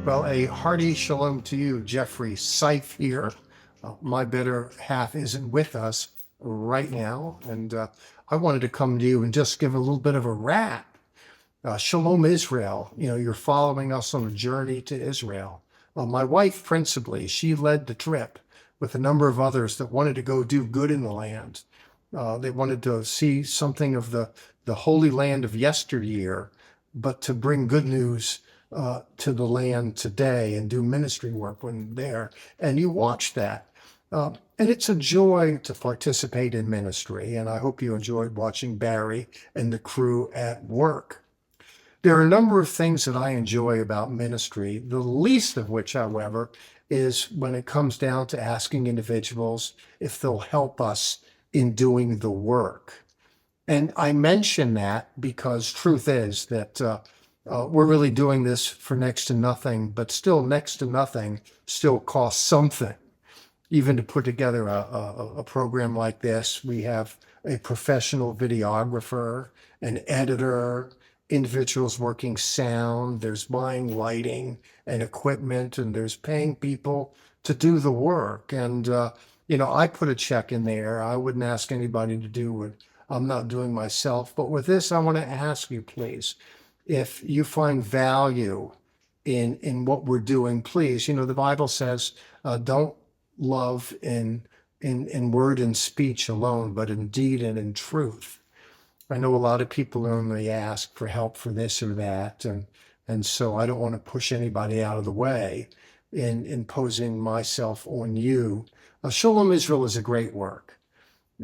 Well, a hearty shalom to you, Jeffrey Seif here. My better half isn't with us right now, and I wanted to come to you and just give a little bit of a wrap. Shalom Israel, you're following us on a journey to Israel. My wife, principally, she led the trip with a number of others that wanted to go do good in the land. They wanted to see something of the Holy Land of yesteryear, but to bring good news to the land today and do ministry work when there. And you watch that. And it's a joy to participate in ministry. And I hope you enjoyed watching Barri and the crew at work. There are a number of things that I enjoy about ministry, the least of which, however, is when it comes down to asking individuals if they'll help us in doing the work. And I mention that because truth is that we're really doing this for next to nothing, but still next to nothing still costs something. Even to put together a program like this, we have a professional videographer, an editor, individuals working sound, there's buying lighting and equipment, and there's paying people to do the work. And, I put a check in there. I wouldn't ask anybody to do what I'm not doing myself. But with this, I want to ask you, please, if you find value in what we're doing, please, the Bible says, don't love in word and speech alone, but in deed and in truth. I know a lot of people only ask for help for this or that, and so I don't want to push anybody out of the way in imposing myself on you. Shalom Israel is a great work,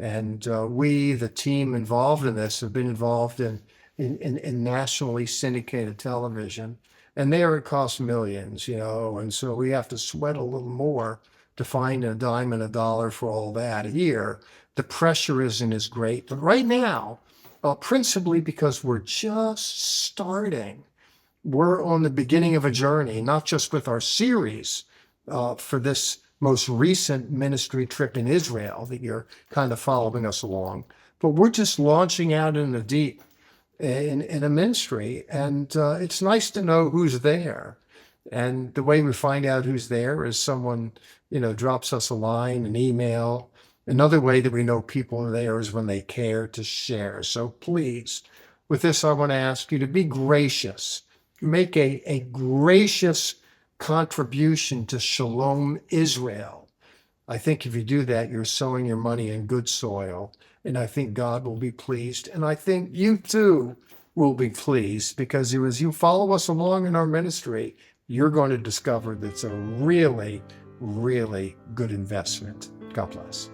and we, the team involved in this, have been involved in nationally syndicated television, and there it costs millions, and so we have to sweat a little more to find a dime and a dollar for all that. Here, the pressure isn't as great, but right now, principally because we're just starting. We're on the beginning of a journey, not just with our series for this most recent ministry trip in Israel that you're kind of following us along, but we're just launching out in the deep in a ministry, and it's nice to know who's there. And the way we find out who's there is someone, drops us a line, an email. Another way that we know people are there is when they care to share. So please, with this, I want to ask you to be gracious. Make a gracious contribution to Shalom Israel. I think if you do that, you're sowing your money in good soil. And I think God will be pleased. And I think you too will be pleased, because as you follow us along in our ministry, you're going to discover that's a really, really good investment. God bless.